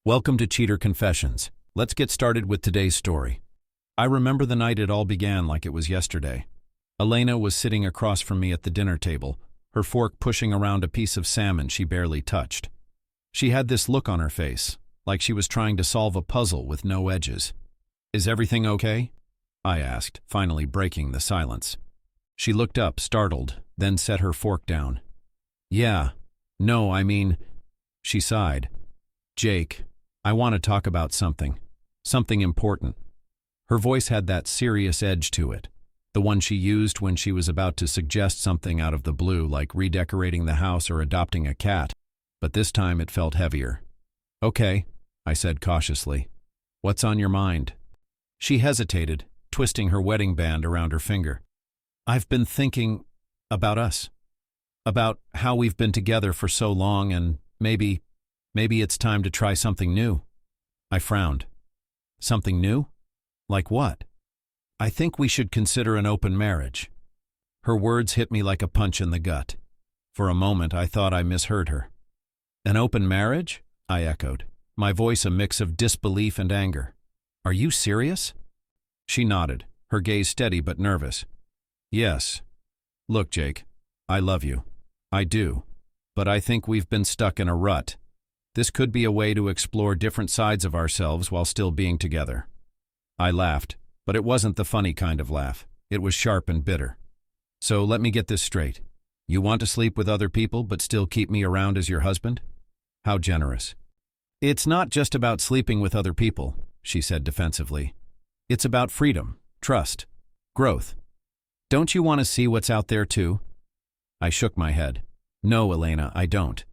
Welcome to Cheater Confessions. Let's get started with today's story. I remember the night it all began like it was yesterday. Elena was sitting across from me at the dinner table, her fork pushing around a piece of salmon she barely touched. She had this look on her face, like she was trying to solve a puzzle with no edges. "Is everything okay?" I asked, finally breaking the silence. She looked up, startled, then set her fork down. "Yeah. No, I mean," she sighed. "Jake, I want to talk about something important." Her voice had that serious edge to it, the one she used when she was about to suggest something out of the blue, like redecorating the house or adopting a cat, but this time it felt heavier. "Okay," I said cautiously. "What's on your mind?" She hesitated, twisting her wedding band around her finger. "I've been thinking about us. About how we've been together for so long, and maybe it's time to try something new." I frowned. "Something new? Like what?" "I think we should consider an open marriage." Her words hit me like a punch in the gut. For a moment I thought I misheard her. "An open marriage?" I echoed, my voice a mix of disbelief and anger. "Are you serious?" She nodded, her gaze steady but nervous. "Yes. Look, Jake, I love you. I do. But I think we've been stuck in a rut. This could be a way to explore different sides of ourselves while still being together." I laughed, but it wasn't the funny kind of laugh. It was sharp and bitter. "So let me get this straight. You want to sleep with other people but still keep me around as your husband? How generous." "It's not just about sleeping with other people," she said defensively. "It's about freedom, trust, growth. Don't you want to see what's out there too?" I shook my head. "No, Elena, I don't.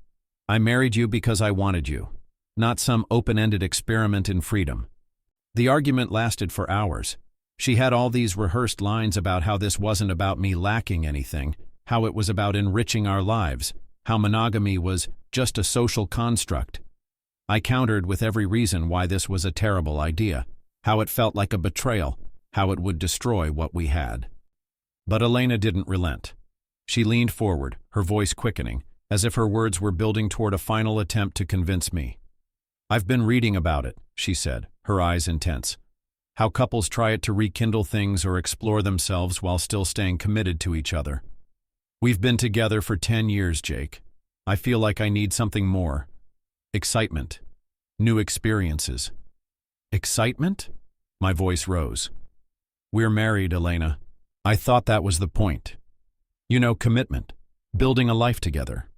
I married you because I wanted you, not some open-ended experiment in freedom." The argument lasted for hours. She had all these rehearsed lines about how this wasn't about me lacking anything, how it was about enriching our lives, how monogamy was just a social construct. I countered with every reason why this was a terrible idea, how it felt like a betrayal, how it would destroy what we had. But Elena didn't relent. She leaned forward, her voice quickening, as if her words were building toward a final attempt to convince me. "I've been reading about it," she said, her eyes intense. "How couples try it to rekindle things or explore themselves while still staying committed to each other. We've been together for 10 years, Jake. I feel like I need something more. Excitement. New experiences." "Excitement?" My voice rose. "We're married, Elena. I thought that was the point. You know, commitment. Building a life together."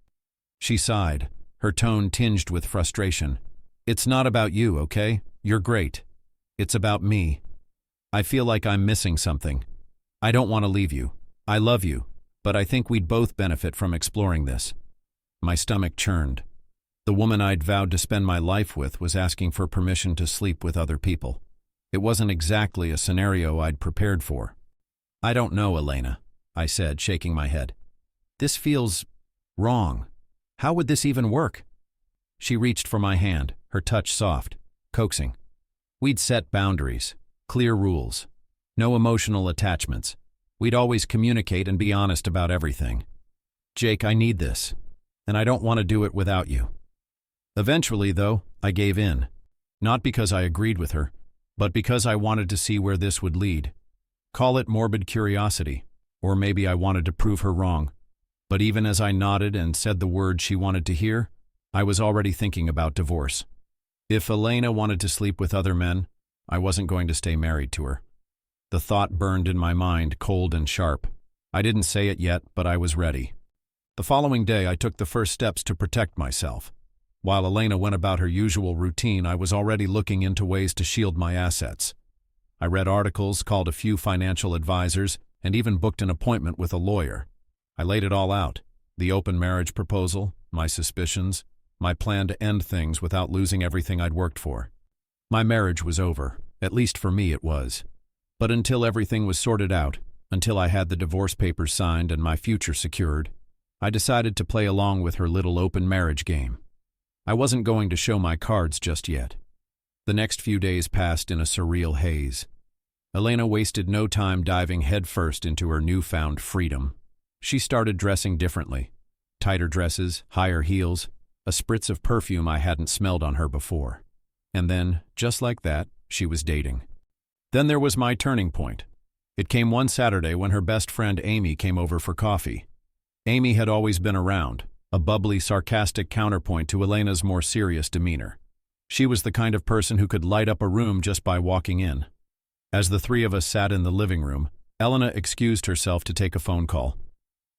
She sighed, her tone tinged with frustration. "It's not about you, okay? You're great. It's about me. I feel like I'm missing something. I don't want to leave you. I love you, but I think we'd both benefit from exploring this." My stomach churned. The woman I'd vowed to spend my life with was asking for permission to sleep with other people. It wasn't exactly a scenario I'd prepared for. "I don't know, Elena," I said, shaking my head. "This feels wrong. How would this even work?" She reached for my hand, her touch soft, coaxing. We'd set boundaries, clear rules, no emotional attachments. We'd always communicate and be honest about everything. "Jake, I need this, and I don't want to do it without you." Eventually, though, I gave in. Not because I agreed with her, but because I wanted to see where this would lead. Call it morbid curiosity, or maybe I wanted to prove her wrong. But even as I nodded and said the words she wanted to hear, I was already thinking about divorce. If Elena wanted to sleep with other men, I wasn't going to stay married to her. The thought burned in my mind, cold and sharp. I didn't say it yet, but I was ready. The following day, I took the first steps to protect myself. While Elena went about her usual routine, I was already looking into ways to shield my assets. I read articles, called a few financial advisors, and even booked an appointment with a lawyer. I laid it all out: the open marriage proposal, my suspicions, my plan to end things without losing everything I'd worked for. My marriage was over, at least for me it was. But until everything was sorted out, until I had the divorce papers signed and my future secured, I decided to play along with her little open marriage game. I wasn't going to show my cards just yet. The next few days passed in a surreal haze. Elena wasted no time diving headfirst into her newfound freedom. She started dressing differently. Tighter dresses, higher heels, a spritz of perfume I hadn't smelled on her before. And then, just like that, she was dating. Then there was my turning point. It came one Saturday when her best friend Amy came over for coffee. Amy had always been around, a bubbly, sarcastic counterpoint to Elena's more serious demeanor. She was the kind of person who could light up a room just by walking in. As the three of us sat in the living room, Elena excused herself to take a phone call.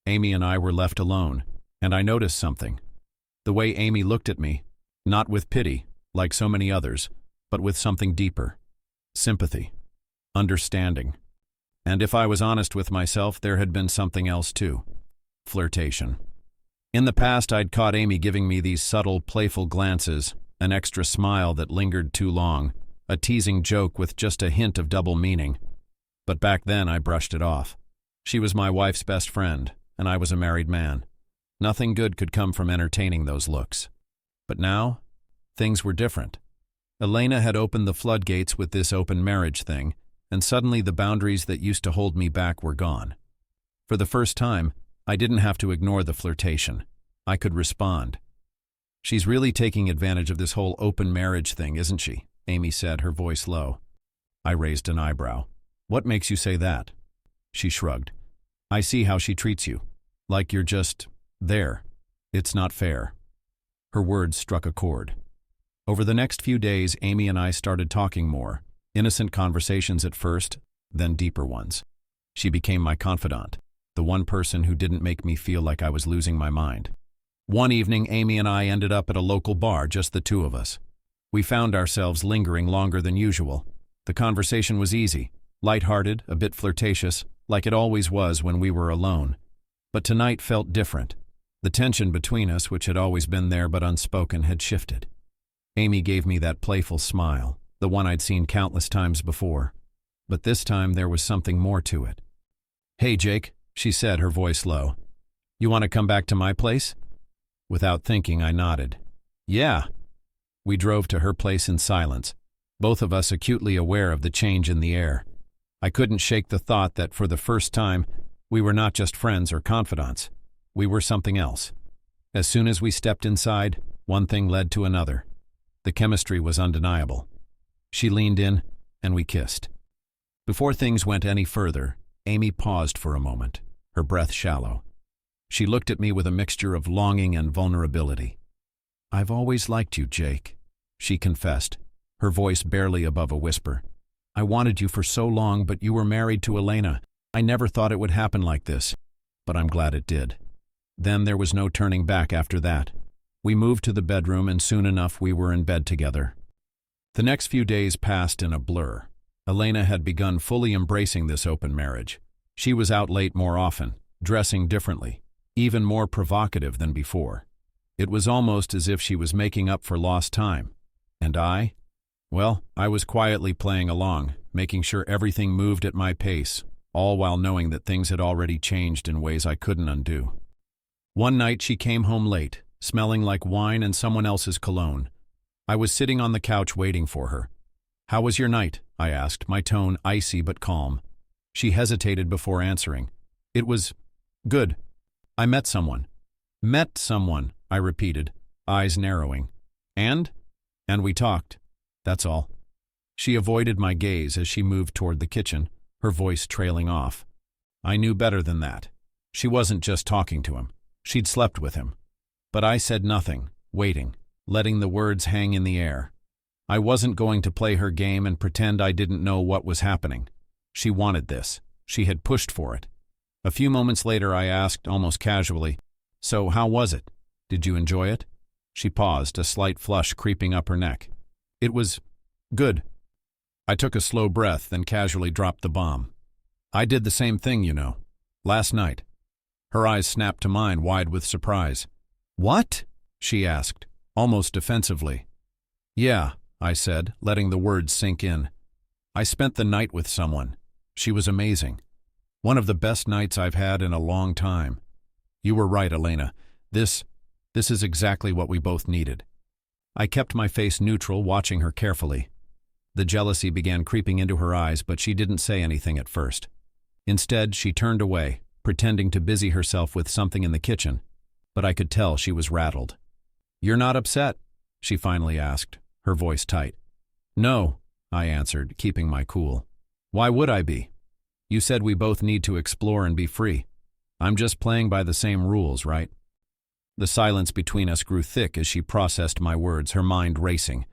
Amy and I were left alone, and I noticed something. The way Amy looked at me, not with pity, like so many others, but with something deeper. Sympathy. Understanding. And if I was honest with myself, there had been something else too. Flirtation. In the past, I'd caught Amy giving me these subtle, playful glances, an extra smile that lingered too long, a teasing joke with just a hint of double meaning. But back then, I brushed it off. She was my wife's best friend, and I was a married man. Nothing good could come from entertaining those looks. But now, things were different. Elena had opened the floodgates with this open marriage thing, and suddenly the boundaries that used to hold me back were gone. For the first time, I didn't have to ignore the flirtation. I could respond. "She's really taking advantage of this whole open marriage thing, isn't she?" Amy said, her voice low. I raised an eyebrow. "What makes you say that?" She shrugged. "I see how she treats you. Like you're just there. It's not fair." Her words struck a chord. Over the next few days, Amy and I started talking more. Innocent conversations at first, then deeper ones. She became my confidant, the one person who didn't make me feel like I was losing my mind. One evening, Amy and I ended up at a local bar, just the two of us. We found ourselves lingering longer than usual. The conversation was easy, lighthearted, a bit flirtatious, like it always was when we were alone. But tonight felt different. The tension between us, which had always been there but unspoken, had shifted. Amy gave me that playful smile, the one I'd seen countless times before. But this time there was something more to it. "Hey, Jake," she said, her voice low. "You want to come back to my place?" Without thinking, I nodded. "Yeah." We drove to her place in silence, both of us acutely aware of the change in the air. I couldn't shake the thought that for the first time, we were not just friends or confidants. We were something else. As soon as we stepped inside, one thing led to another. The chemistry was undeniable. She leaned in, and we kissed. Before things went any further, Amy paused for a moment, her breath shallow. She looked at me with a mixture of longing and vulnerability. "I've always liked you, Jake," she confessed, her voice barely above a whisper. "I wanted you for so long, but you were married to Elena. I never thought it would happen like this, but I'm glad it did." Then there was no turning back after that. We moved to the bedroom, and soon enough we were in bed together. The next few days passed in a blur. Elena had begun fully embracing this open marriage. She was out late more often, dressing differently, even more provocative than before. It was almost as if she was making up for lost time. And I? Well, I was quietly playing along, making sure everything moved at my pace, all while knowing that things had already changed in ways I couldn't undo. One night she came home late, smelling like wine and someone else's cologne. I was sitting on the couch waiting for her. "How was your night?" I asked, my tone icy but calm. She hesitated before answering. "It was good. I met someone." "Met someone," I repeated, eyes narrowing. "And we talked. That's all." She avoided my gaze as she moved toward the kitchen, her voice trailing off. I knew better than that. She wasn't just talking to him. She'd slept with him. But I said nothing, waiting, letting the words hang in the air. I wasn't going to play her game and pretend I didn't know what was happening. She wanted this. She had pushed for it. A few moments later I asked, almost casually, "So how was it? Did you enjoy it?" She paused, a slight flush creeping up her neck. "It was good." I took a slow breath, then casually dropped the bomb. "I did the same thing, you know. Last night." Her eyes snapped to mine, wide with surprise. "What?" she asked, almost defensively. "Yeah," I said, letting the words sink in. "I spent the night with someone. She was amazing. One of the best nights I've had in a long time. You were right, Elena. This is exactly what we both needed." I kept my face neutral, watching her carefully. The jealousy began creeping into her eyes, but she didn't say anything at first. Instead, she turned away, pretending to busy herself with something in the kitchen, but I could tell she was rattled. "You're not upset?" she finally asked, her voice tight. No, I answered, keeping my cool. Why would I be? You said we both need to explore and be free. I'm just playing by the same rules, right? The silence between us grew thick as she processed my words, her mind racing.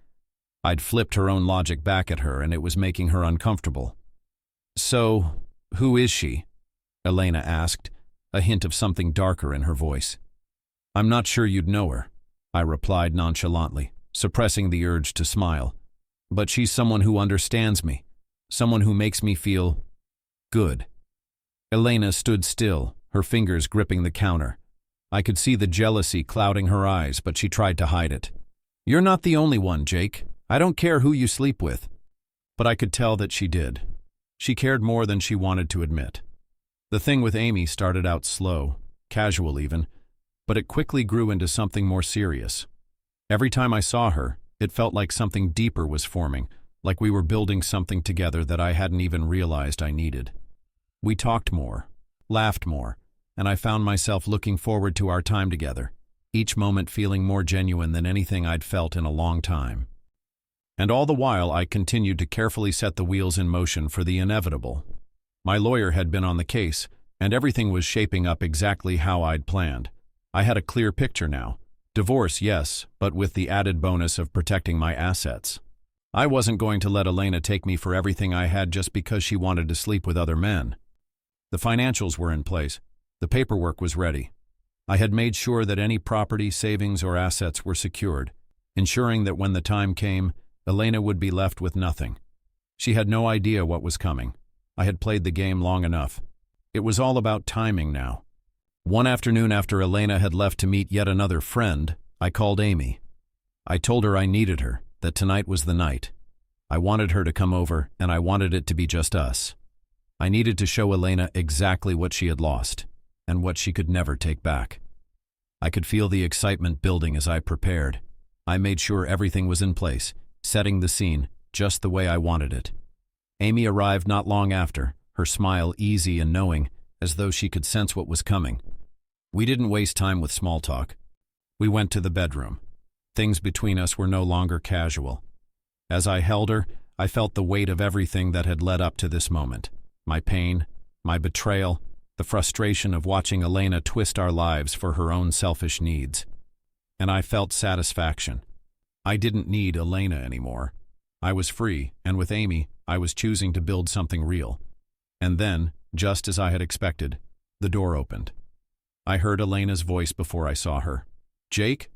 I'd flipped her own logic back at her, and it was making her uncomfortable. So, who is she? Elena asked, a hint of something darker in her voice. I'm not sure you'd know her, I replied nonchalantly, suppressing the urge to smile. But she's someone who understands me, someone who makes me feel good. Elena stood still, her fingers gripping the counter. I could see the jealousy clouding her eyes, but she tried to hide it. You're not the only one, Jake. I don't care who you sleep with. But I could tell that she did. She cared more than she wanted to admit. The thing with Amy started out slow, casual even, but it quickly grew into something more serious. Every time I saw her, it felt like something deeper was forming, like we were building something together that I hadn't even realized I needed. We talked more, laughed more, and I found myself looking forward to our time together, each moment feeling more genuine than anything I'd felt in a long time. And all the while I continued to carefully set the wheels in motion for the inevitable. My lawyer had been on the case, and everything was shaping up exactly how I'd planned. I had a clear picture now. Divorce, yes, but with the added bonus of protecting my assets. I wasn't going to let Elena take me for everything I had just because she wanted to sleep with other men. The financials were in place. The paperwork was ready. I had made sure that any property, savings, or assets were secured, ensuring that when the time came, Elena would be left with nothing. She had no idea what was coming. I had played the game long enough. It was all about timing now. One afternoon after Elena had left to meet yet another friend, I called Amy. I told her I needed her, that tonight was the night. I wanted her to come over, and I wanted it to be just us. I needed to show Elena exactly what she had lost, and what she could never take back. I could feel the excitement building as I prepared. I made sure everything was in place, setting the scene just the way I wanted it. Amy arrived not long after, her smile easy and knowing, as though she could sense what was coming. We didn't waste time with small talk. We went to the bedroom. Things between us were no longer casual. As I held her, I felt the weight of everything that had led up to this moment. My pain, my betrayal, the frustration of watching Elena twist our lives for her own selfish needs. And I felt satisfaction. I didn't need Elena anymore. I was free, and with Amy, I was choosing to build something real. And then, just as I had expected, the door opened. I heard Elena's voice before I saw her. Jake?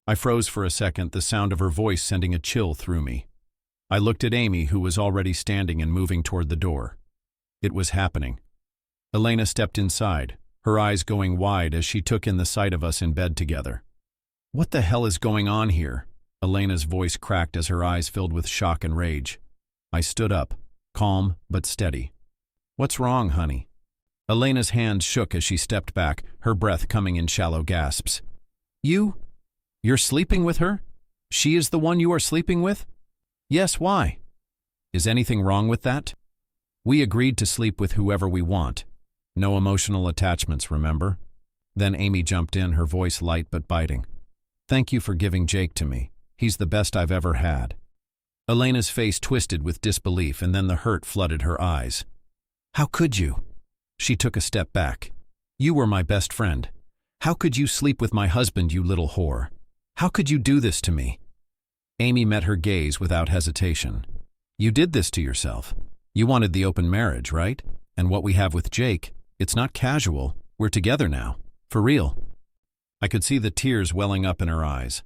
I froze for a second, the sound of her voice sending a chill through me. I looked at Amy, who was already standing and moving toward the door. It was happening. Elena stepped inside, her eyes going wide as she took in the sight of us in bed together. What the hell is going on here? Elena's voice cracked as her eyes filled with shock and rage. I stood up, calm but steady. What's wrong, honey? Elena's hands shook as she stepped back, her breath coming in shallow gasps. You're sleeping with her? She is the one you are sleeping with? Yes, why? Is anything wrong with that? We agreed to sleep with whoever we want. No emotional attachments, remember? Then Amy jumped in, her voice light but biting. Thank you for giving Jake to me. He's the best I've ever had. Elena's face twisted with disbelief, and then the hurt flooded her eyes. How could you? She took a step back. You were my best friend. How could you sleep with my husband, you little whore? How could you do this to me? Amy met her gaze without hesitation. You did this to yourself. You wanted the open marriage, right? And what we have with Jake, it's not casual. We're together now. For real. I could see the tears welling up in her eyes.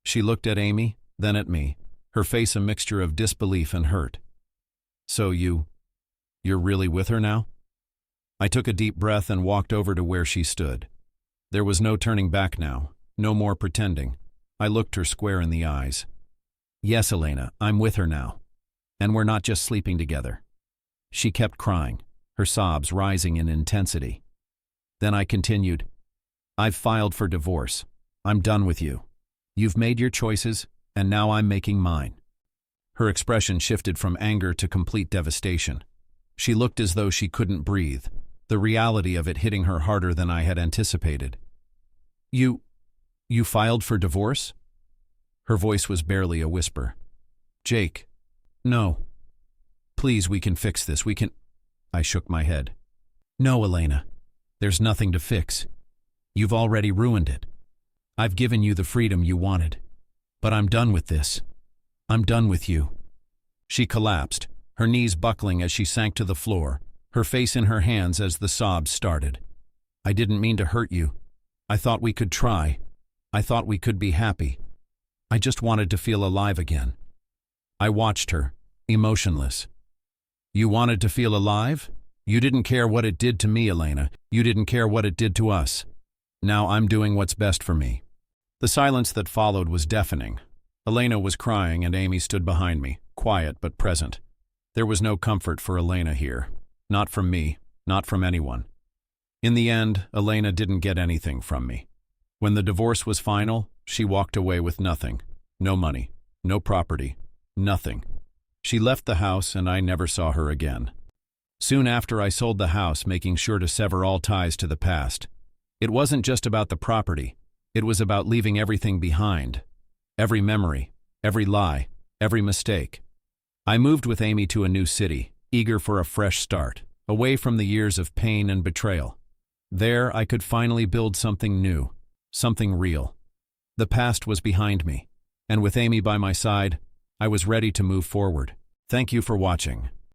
She looked at Amy, then at me, her face a mixture of disbelief and hurt. So you're really with her now? I took a deep breath and walked over to where she stood. There was no turning back now, no more pretending. I looked her square in the eyes. Yes, Elena, I'm with her now. And we're not just sleeping together. She kept crying, her sobs rising in intensity. Then I continued, I've filed for divorce. I'm done with you. You've made your choices, and now I'm making mine. Her expression shifted from anger to complete devastation. She looked as though she couldn't breathe, the reality of it hitting her harder than I had anticipated. You filed for divorce? Her voice was barely a whisper. Jake, No. Please, we can fix this. We can. I shook my head. No, Elena. There's nothing to fix. You've already ruined it. I've given you the freedom you wanted. But I'm done with this. I'm done with you. She collapsed, her knees buckling as she sank to the floor, her face in her hands as the sobs started. I didn't mean to hurt you. I thought we could try. I thought we could be happy. I just wanted to feel alive again. I watched her, emotionless. You wanted to feel alive? You didn't care what it did to me, Elena. You didn't care what it did to us. Now I'm doing what's best for me. The silence that followed was deafening. Elena was crying and Amy stood behind me, quiet but present. There was no comfort for Elena here. Not from me, not from anyone. In the end, Elena didn't get anything from me. When the divorce was final, she walked away with nothing. No money, no property, nothing. She left the house and I never saw her again. Soon after, I sold the house, making sure to sever all ties to the past. It wasn't just about the property. It was about leaving everything behind. Every memory, every lie, every mistake. I moved with Amy to a new city, eager for a fresh start, away from the years of pain and betrayal. There, I could finally build something new, something real. The past was behind me, and with Amy by my side, I was ready to move forward. Thank you for watching.